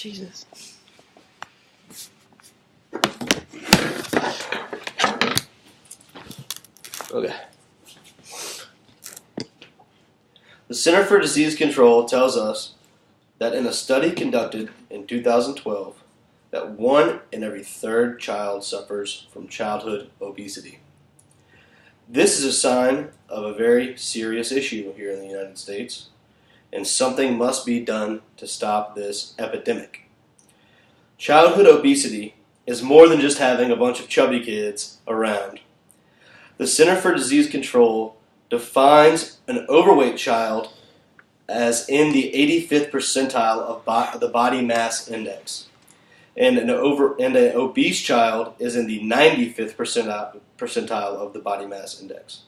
Jesus. Okay. The Center for Disease Control tells us that in a study conducted in 2012, that 1 in every 3rd child suffers from childhood obesity. This is a sign of a very serious issue here in the United States, and something must be done to stop this epidemic. Childhood obesity is more than just having a bunch of chubby kids around. The Center for Disease Control defines an overweight child as in the 85th percentile of the body mass index, and an obese child is in the 95th percentile of the body mass index.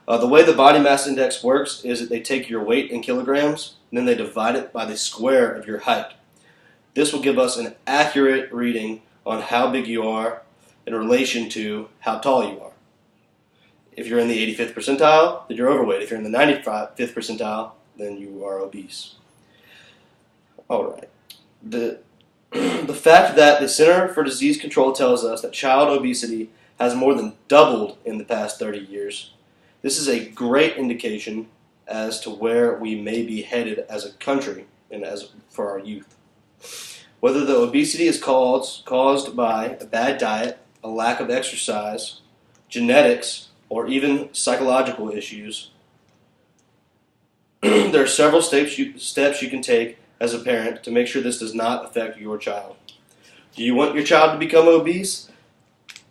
The way the body mass index works is that they take your weight in kilograms and then they divide it by the square of your height. This will give us an accurate reading on how big you are in relation to how tall you are. If you're in the 85th percentile, then you're overweight. If you're in the 95th percentile, then you are obese. All right. The fact that the Center for Disease Control tells us that child obesity has more than doubled in the past 30 years, this is a great indication as to where we may be headed as a country and as for our youth. Whether the obesity is caused by a bad diet, a lack of exercise, genetics, or even psychological issues, there are several steps you can take as a parent to make sure this does not affect your child. Do you want your child to become obese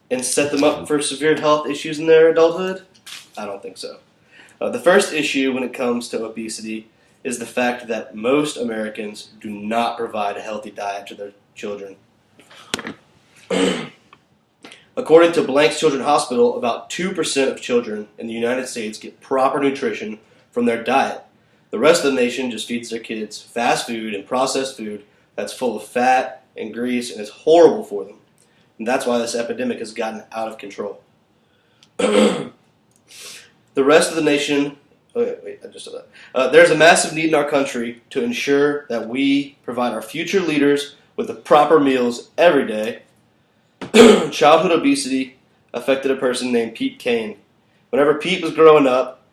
and set them up for severe health issues in their adulthood? I don't think so. The first issue when it comes to obesity is the fact that most Americans do not provide a healthy diet to their children. According to Blank's Children's Hospital, about 2% of children in the United States get proper nutrition from their diet. The rest of the nation just feeds their kids fast food and processed food that's full of fat and grease and is horrible for them. And that's why this epidemic has gotten out of control. The rest of the nation, there's a massive need in our country to ensure that we provide our future leaders with the proper meals every day. Childhood obesity affected a person named Pete Kane. Whenever Pete was growing up,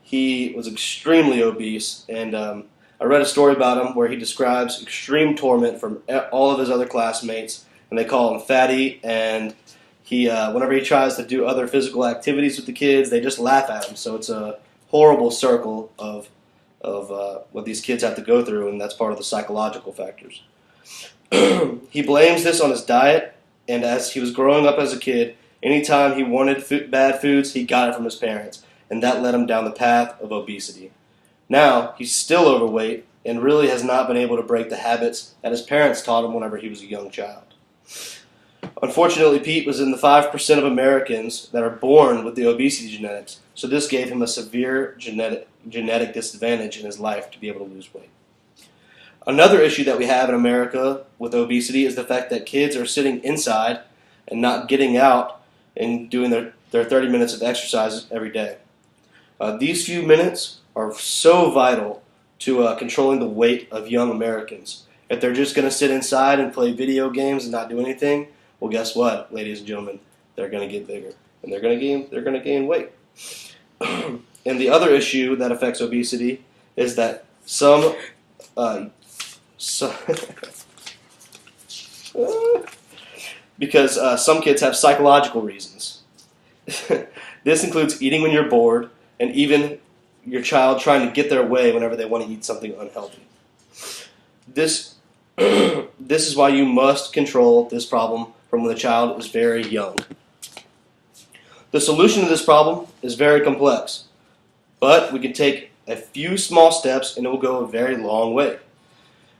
he was extremely obese, and I read a story about him where he describes extreme torment from all of his other classmates, and they call him Fatty, and he, whenever he tries to do other physical activities with the kids, they just laugh at him. So it's a horrible circle of what these kids have to go through, and that's part of the psychological factors. He blames this on his diet, and as he was growing up as a kid, anytime he wanted bad foods, he got it from his parents, and that led him down the path of obesity. Now, he's still overweight and really has not been able to break the habits that his parents taught him whenever he was a young child. Unfortunately, Pete was in the 5% of Americans that are born with the obesity genetics, so this gave him a severe genetic disadvantage in his life to be able to lose weight. Another issue that we have in America with obesity is the fact that kids are sitting inside and not getting out and doing their 30 minutes of exercise every day. These few minutes are so vital to controlling the weight of young Americans. If they're just going to sit inside and play video games and not do anything, well, guess what, ladies and gentlemen? They're going to get bigger, and they're going to gain weight. And the other issue that affects obesity is that because some kids have psychological reasons. This includes eating when you're bored, and even your child trying to get their way whenever they want to eat something unhealthy. This is why you must control this problem from when the child is very young. The solution to this problem is very complex, but we can take a few small steps and it will go a very long way.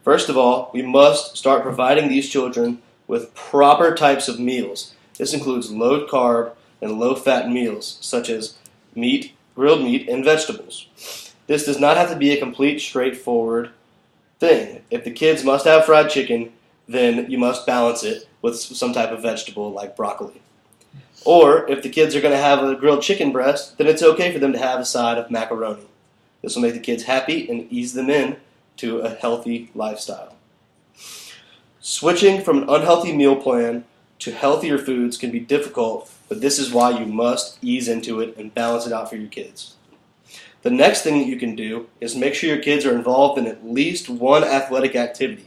First of all, we must start providing these children with proper types of meals. This includes low-carb and low-fat meals, such as meat, grilled meat, and vegetables. This does not have to be a complete straightforward thing. If the kids must have fried chicken, then you must balance it with some type of vegetable like broccoli. Or if the kids are going to have a grilled chicken breast, then it's okay for them to have a side of macaroni. This will make the kids happy and ease them in to a healthy lifestyle. Switching from an unhealthy meal plan to healthier foods can be difficult, but this is why you must ease into it and balance it out for your kids. The next thing that you can do is make sure your kids are involved in at least one athletic activity,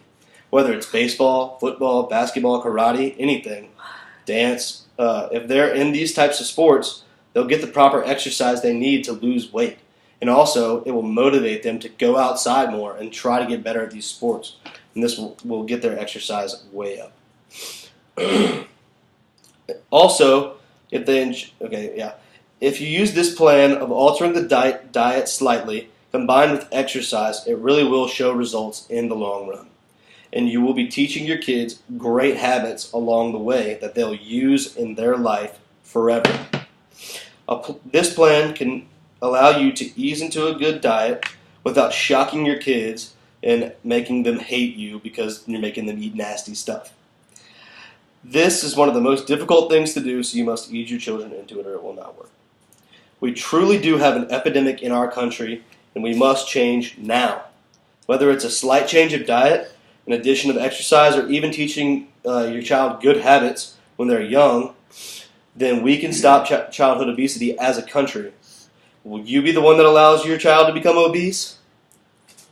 whether it's baseball, football, basketball, karate, anything, dance. If they're in these types of sports, they'll get the proper exercise they need to lose weight. And also, it will motivate them to go outside more and try to get better at these sports. And this will get their exercise way up. Also, if you use this plan of altering the diet slightly, combined with exercise, it really will show results in the long run. And you will be teaching your kids great habits along the way that they'll use in their life forever. This plan can allow you to ease into a good diet without shocking your kids and making them hate you because you're making them eat nasty stuff. This is one of the most difficult things to do, so you must ease your children into it or it will not work. We truly do have an epidemic in our country, and we must change now. Whether it's a slight change of diet, an addition of exercise, or even teaching your child good habits when they're young, then we can stop childhood obesity as a country. Will you be the one that allows your child to become obese?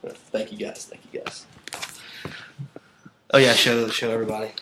Thank you guys. Thank you guys. Oh yeah, show everybody.